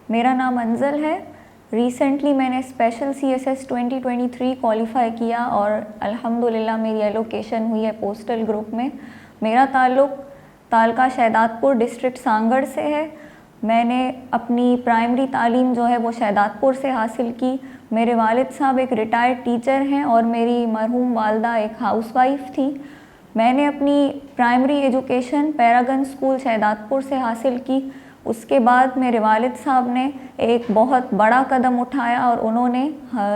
मेरा नाम अंजल है। रिसेंटली मैंने स्पेशल CSS 2023 क्वालिफाई किया और अल्हम्दुलिल्लाह मेरी एलोकेशन हुई है पोस्टल ग्रुप में। मेरा ताल्लुक़ तालका शहदादपुर डिस्ट्रिक्ट सांगड़ से है। मैंने अपनी प्राइमरी तालीम जो है वो शहदादपुर से हासिल की। मेरे वालिद साहब एक रिटायर्ड टीचर हैं और मेरी मरहूम वालदा एक हाउसवाइफ थी। मैंने अपनी primary education paragon school Shahdadpur से हासिल की। उसके बाद मेरे वालिद साहब ने एक बहुत बड़ा कदम उठाया और उन्होंने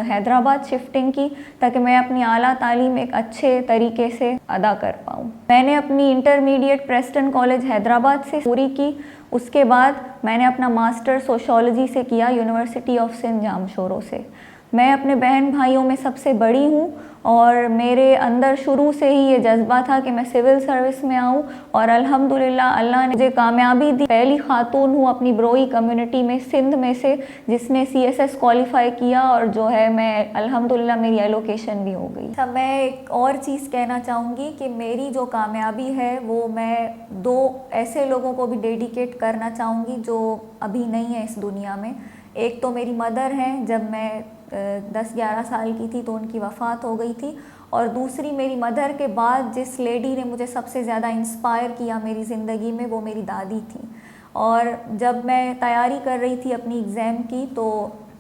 हैदराबाद शिफ्टिंग की ताकि मैं अपनी आला तालीम एक अच्छे तरीके से अदा कर पाऊँ। मैंने अपनी इंटरमीडिएट प्रेस्टन कॉलेज हैदराबाद से पूरी की। उसके बाद मैंने अपना मास्टर सोशोलॉजी से किया यूनिवर्सिटी ऑफ सिंध जामशोरो से। मैं अपने बहन भाइयों में सबसे बड़ी हूँ और मेरे अंदर शुरू से ही ये जज्बा था कि मैं सिविल सर्विस में आऊँ और अल्हम्दुलिल्लाह अल्लाह ने मुझे कामयाबी दी। पहली खातून हूँ अपनी ब्रोई कम्युनिटी में सिंध में से जिसने CSS क्वालिफाई किया और जो है मैं अल्हम्दुलिल्लाह मेरी एलोकेशन भी हो गई। अब मैं एक और चीज़ कहना चाहूँगी कि मेरी जो कामयाबी है वो मैं 2 ऐसे लोगों को भी डेडिकेट करना चाहूँगी जो अभी नहीं है इस दुनिया में। एक तो मेरी मदर हैं, जब मैं 10-11 साल की थी तो उनकी वफ़ात हो गई थी। और दूसरी मेरी मदर के बाद जिस लेडी ने मुझे सबसे ज़्यादा इंस्पायर किया मेरी ज़िंदगी में वो मेरी दादी थी। और जब मैं तैयारी कर रही थी अपनी एग्ज़ाम की तो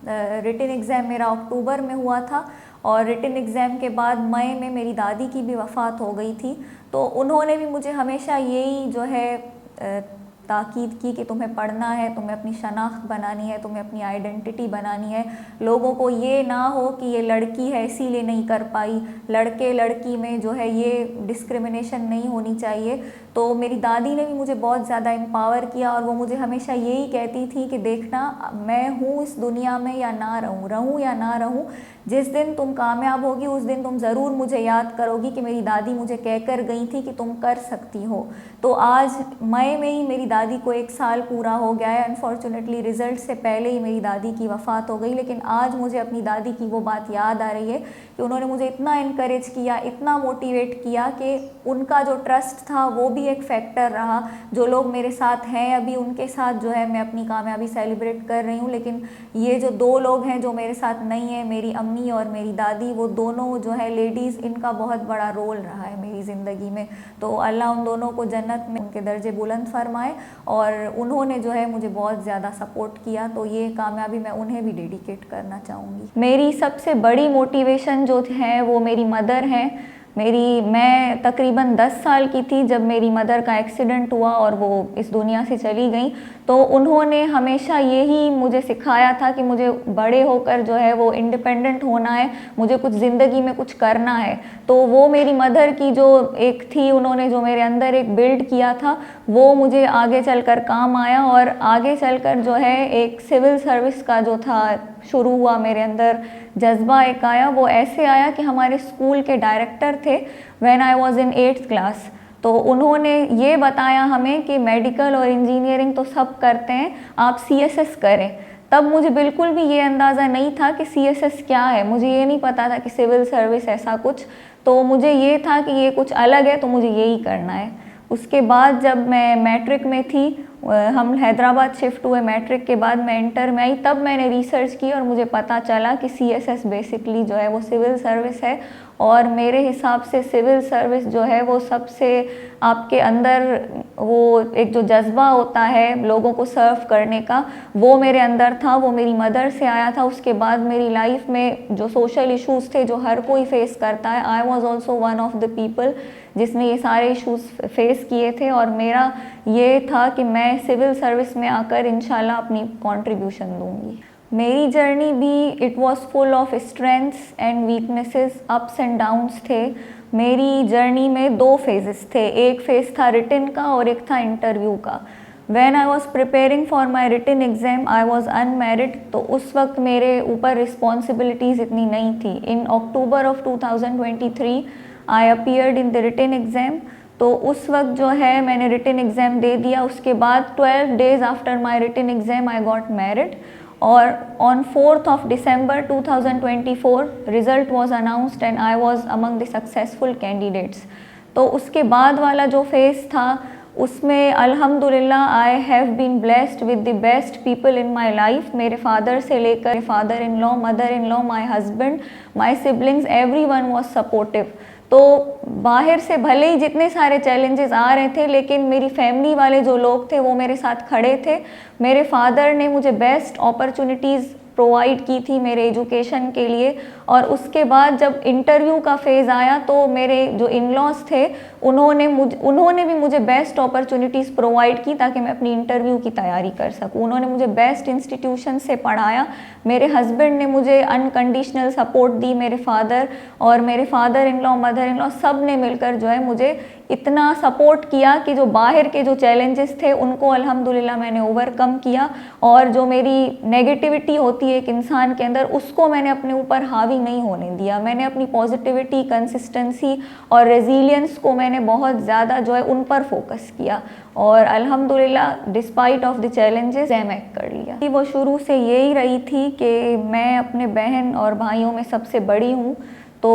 रिटन एग्ज़ाम मेरा अक्टूबर में हुआ था और रिटन एग्ज़ाम के बाद मई में मेरी दादी की भी वफ़ात हो गई थी। तो उन्होंने भी मुझे हमेशा यही जो है ताकीद की कि तुम्हें पढ़ना है, तुम्हें अपनी शनाख्त बनानी है, तुम्हें अपनी आइडेंटिटी बनानी है। लोगों को ये ना हो कि ये लड़की है इसीलिए नहीं कर पाई, लड़के लड़की में जो है ये डिस्क्रिमिनेशन नहीं होनी चाहिए। तो मेरी दादी ने भी मुझे बहुत ज़्यादा एम्पावर किया और वो मुझे हमेशा यही कहती थी कि देखना मैं हूँ इस दुनिया में या ना रहूँ, रहूँ या ना रहूँ, जिस दिन तुम कामयाब होगी उस दिन तुम ज़रूर मुझे याद करोगी कि मेरी दादी मुझे कहकर गई थी कि तुम कर सकती हो। तो आज मई में ही मेरी दादी को 1 साल पूरा हो गया है। अनफॉर्चुनेटली रिज़ल्ट से पहले ही मेरी दादी की वफ़ात हो गई, लेकिन आज मुझे अपनी दादी की वो बात याद आ रही है कि उन्होंने मुझे इतना इनकरेज किया, इतना मोटिवेट किया कि उनका जो ट्रस्ट था वो भी एक फैक्टर रहा। जो लोग मेरे साथ हैं अभी उनके साथ जो है मैं अपनी कामयाबी सेलिब्रेट कर रही हूँ, लेकिन ये जो 2 लोग हैं जो मेरे साथ नहीं है, मेरी अम्मी और मेरी दादी, वो दोनों जो है लेडीज़, इनका बहुत बड़ा रोल रहा है मेरी ज़िंदगी में। तो अल्लाह उन दोनों को जन्नत में उनके दर्जे बुलंद फरमाए और उन्होंने जो है मुझे बहुत ज़्यादा सपोर्ट किया। तो ये कामयाबी मैं उन्हें भी डेडिकेट करना चाहूँगी। मेरी सबसे बड़ी मोटिवेशन जो है वो मेरी मदर हैं। मैं तकरीबन 10 साल की थी जब मेरी मदर का एक्सीडेंट हुआ और वो इस दुनिया से चली गई। तो उन्होंने हमेशा यही मुझे सिखाया था कि मुझे बड़े होकर जो है वो इंडिपेंडेंट होना है, मुझे कुछ ज़िंदगी में कुछ करना है। तो वो मेरी मदर की जो एक थी, उन्होंने जो मेरे अंदर एक बिल्ड किया था वो मुझे आगे चलकर काम आया और आगे चलकर जो है एक सिविल सर्विस का जो था शुरू हुआ मेरे अंदर जज्बा एक आया। वो ऐसे आया कि हमारे स्कूल के डायरेक्टर थे when I was in 8th class. तो उन्होंने ये बताया हमें कि मेडिकल और इंजीनियरिंग तो सब करते हैं, आप CSS करें। तब मुझे बिल्कुल भी ये अंदाज़ा नहीं था कि CSS क्या है, मुझे ये नहीं पता था कि सिविल सर्विस ऐसा कुछ। तो मुझे ये था कि ये कुछ अलग है तो मुझे यही करना है। उसके बाद जब मैं मैट्रिक में थी, हम हैदराबाद शिफ्ट हुए, मैट्रिक के बाद मैं इंटर में आई, तब मैंने रिसर्च की और मुझे पता चला कि CSS बेसिकली जो है वो सिविल सर्विस है। और मेरे हिसाब से सिविल सर्विस जो है वो सबसे आपके अंदर वो एक जो जज्बा होता है लोगों को सर्व करने का, वो मेरे अंदर था, वो मेरी मदर से आया था। उसके बाद मेरी लाइफ में जो सोशल इश्यूज़ थे जो हर कोई फेस करता है, I was also one of the people जिसने ये सारे इश्यूज़ फेस किए थे और मेरा ये था कि मैं सिविल सर्विस में आकर इंशाल्लाह अपनी कंट्रीब्यूशन दूंगी। मेरी जर्नी भी it was full of strengths and weaknesses, ups and downs थे। मेरी जर्नी में 2 फेजेस थे, एक फेज़ था रिटन का और एक था इंटरव्यू का। When I was preparing for my written exam, I was unmarried, तो उस वक्त मेरे ऊपर रिस्पॉन्सिबिलिटीज़ इतनी नहीं थी। इन अक्टूबर of 2023 I appeared in the written exam। तो उस वक्त जो है मैंने रिटन एग्ज़ाम दे दिया। उसके बाद 12 days after my written exam I got married और on 4th of December 2024 result was announced and I was among the successful candidates. तो उसके बाद वाला जो फेज़ था उसमें अल्हम्दुलिल्लाह I have been blessed with the best people in my life. मेरे फादर से लेकर father in law, mother in law, my husband, my siblings, everyone was supportive. तो बाहर से भले ही जितने सारे चैलेंजेस आ रहे थे, लेकिन मेरी फैमिली वाले जो लोग थे वो मेरे साथ खड़े थे। मेरे फादर ने मुझे बेस्ट अपॉर्चुनिटीज़ प्रोवाइड की थी मेरे एजुकेशन के लिए। और उसके बाद जब इंटरव्यू का फेज़ आया तो मेरे जो इन लॉज थे उन्होंने भी मुझे बेस्ट अपॉर्चुनिटीज़ प्रोवाइड की ताकि मैं अपनी इंटरव्यू की तैयारी कर सकूं। उन्होंने मुझे बेस्ट इंस्टीट्यूशन से पढ़ाया। मेरे हस्बैंड ने मुझे अनकंडीशनल सपोर्ट दी। मेरे फादर और मेरे father in law, mother in law सब ने मिलकर जो है मुझे इतना सपोर्ट किया कि जो बाहर के जो चैलेंजेस थे उनको अल्हम्दुलिल्लाह मैंने ओवरकम किया। और जो मेरी नेगेटिविटी होती है एक इंसान के अंदर, उसको मैंने अपने ऊपर हावी नहीं होने दिया। मैंने अपनी पॉजिटिविटी, कंसिस्टेंसी और रेजिलियंस को मैंने बहुत ज़्यादा जो है उन पर फोकस किया और अल्हम्दुलिल्लाह डिस्पाइट ऑफ द चैलेंजेस एमएक कर लिया। वो शुरू से यही रही थी कि मैं अपने बहन और भाइयों में सबसे बड़ी हूँ। तो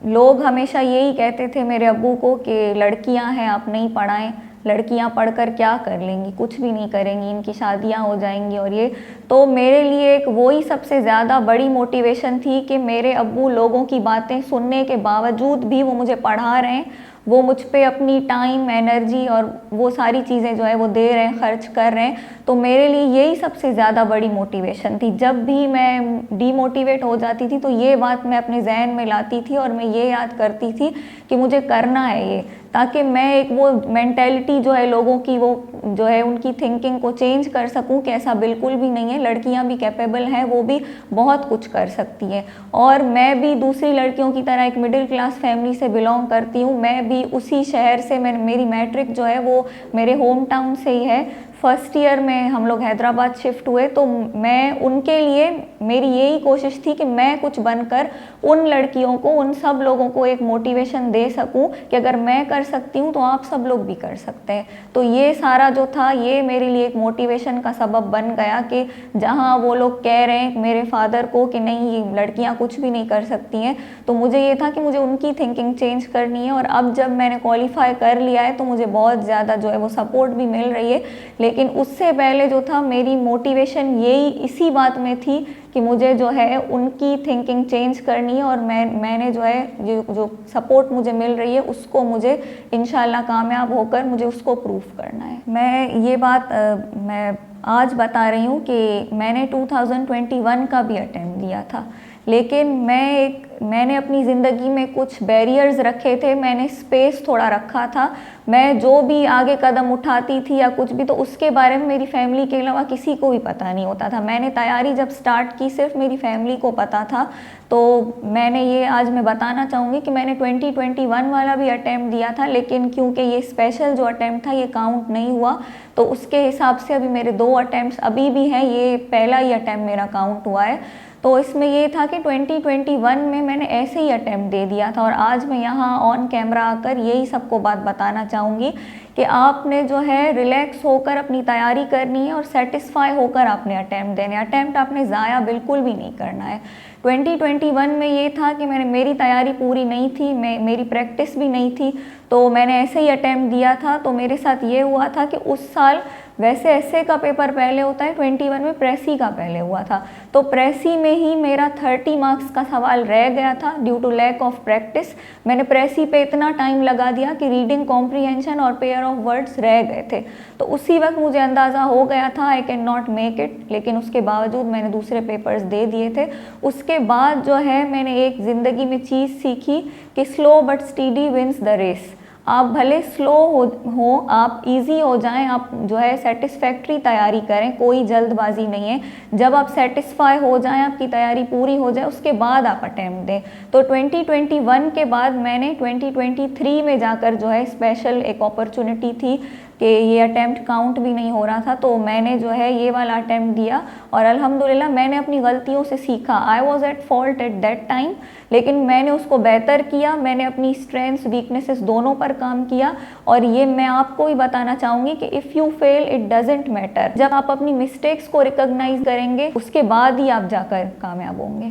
लोग हमेशा यही कहते थे मेरे अब्बू को कि लड़कियां हैं, आप नहीं पढ़ाएं, लड़कियां पढ़कर क्या कर लेंगी, कुछ भी नहीं करेंगी, इनकी शादियां हो जाएंगी। और ये तो मेरे लिए एक वही सबसे ज़्यादा बड़ी मोटिवेशन थी कि मेरे अब्बू लोगों की बातें सुनने के बावजूद भी वो मुझे पढ़ा रहे हैं, वो मुझ पे अपनी टाइम, एनर्जी और वो सारी चीज़ें जो है वो दे रहे हैं, खर्च कर रहे हैं। तो मेरे लिए यही सबसे ज़्यादा बड़ी मोटिवेशन थी। जब भी मैं डीमोटिवेट हो जाती थी तो ये बात मैं अपने जहन में लाती थी और मैं ये याद करती थी कि मुझे करना है ये, ताकि मैं एक वो मेंटेलिटी जो है लोगों की, वो जो है उनकी थिंकिंग को चेंज कर सकूं कि ऐसा बिल्कुल भी नहीं है, लड़कियां भी कैपेबल हैं, वो भी बहुत कुछ कर सकती हैं। और मैं भी दूसरी लड़कियों की तरह एक मिडिल क्लास फैमिली से बिलोंग करती हूँ। मैं भी उसी शहर से, मेरी मैट्रिक जो है वो मेरे होम टाउन से ही है। फर्स्ट ईयर में हम लोग हैदराबाद शिफ्ट हुए। तो मैं उनके लिए, मेरी यही कोशिश थी कि मैं कुछ बनकर उन लड़कियों को, उन सब लोगों को एक मोटिवेशन दे सकूं कि अगर मैं कर सकती हूं तो आप सब लोग भी कर सकते हैं। तो ये सारा जो था ये मेरे लिए एक मोटिवेशन का सबब बन गया कि जहां वो लोग कह रहे हैं मेरे फादर को कि नहीं ये लड़कियां कुछ भी नहीं कर सकती हैं, तो मुझे ये था कि मुझे उनकी थिंकिंग चेंज करनी है। और अब जब मैंने क्वालिफाई कर लिया है तो मुझे बहुत ज़्यादा जो है वो सपोर्ट भी मिल रही है। लेकिन उससे पहले जो था मेरी मोटिवेशन यही इसी बात में थी कि मुझे जो है उनकी थिंकिंग चेंज करनी है और मैंने जो है जो सपोर्ट मुझे मिल रही है उसको मुझे इंशाल्लाह कामयाब होकर मुझे उसको प्रूफ करना है। मैं ये बात मैं आज बता रही हूँ कि मैंने 2021 का भी अटेम्प्ट दिया था, लेकिन मैंने अपनी ज़िंदगी में कुछ बैरियर्स रखे थे, मैंने स्पेस थोड़ा रखा था। मैं जो भी आगे कदम उठाती थी या कुछ भी, तो उसके बारे में मेरी फैमिली के अलावा किसी को भी पता नहीं होता था। मैंने तैयारी जब स्टार्ट की सिर्फ मेरी फैमिली को पता था। तो मैंने ये आज मैं बताना चाहूँगी कि मैंने 2021 वाला भी अटेम्प्ट दिया था, लेकिन क्योंकि ये स्पेशल जो अटेम्प्ट था ये काउंट नहीं हुआ, तो उसके हिसाब से अभी मेरे 2 अटेम्प्ट्स अभी भी हैं, ये पहला ही अटेम्प्ट मेरा काउंट हुआ है। तो इसमें ये था कि 2021 में मैंने ऐसे ही अटेम्प्ट दे दिया था। और आज मैं यहाँ ऑन कैमरा आकर यही सबको बात बताना चाहूँगी कि आपने जो है रिलैक्स होकर अपनी तैयारी करनी है और सेटिस्फाई होकर आपने अटेम्प्ट देने, अटेम्प्ट आपने ज़ाया बिल्कुल भी नहीं करना है। 2021 में ये था कि मेरी तैयारी पूरी नहीं थी, मेरी प्रैक्टिस भी नहीं थी, तो मैंने ऐसे ही अटेम्प्ट दिया था। तो मेरे साथ ये हुआ था कि उस साल वैसे एसए का पेपर पहले होता है, 21 में प्रेसी का पहले हुआ था। तो प्रेसी में ही मेरा 30 मार्क्स का सवाल रह गया था due to lack of practice. मैंने प्रेसी पे इतना टाइम लगा दिया कि रीडिंग कॉम्प्रीहेंशन और पेयर ऑफ वर्ड्स रह गए थे। तो उसी वक्त मुझे अंदाज़ा हो गया था I can not make it, लेकिन उसके बावजूद मैंने दूसरे पेपर्स दे दिए थे। उसके बाद जो है मैंने एक ज़िंदगी में चीज़ सीखी कि slow but steady wins the race. आप भले स्लो हो आप इजी हो जाएं, आप जो है सेटिस्फैक्ट्री तैयारी करें, कोई जल्दबाजी नहीं है। जब आप सेटिस्फाई हो जाएं, आपकी तैयारी पूरी हो जाए, उसके बाद आप अटेम्प्ट दें। तो 2021 के बाद मैंने 2023 में जाकर जो है स्पेशल एक अपॉर्चुनिटी थी कि ये अटेम्प्ट काउंट भी नहीं हो रहा था, तो मैंने जो है ये वाला अटेम्प्ट दिया और अल्हम्दुलिल्लाह मैंने अपनी गलतियों से सीखा। I was at fault at that time, लेकिन मैंने उसको बेहतर किया। मैंने अपनी स्ट्रेंथ्स वीकनेसेस दोनों पर काम किया। और ये मैं आपको ही बताना चाहूँगी कि if you fail it doesn't matter. जब आप अपनी मिस्टेक्स को रिकॉग्नाइज करेंगे उसके बाद ही आप जाकर कामयाब होंगे।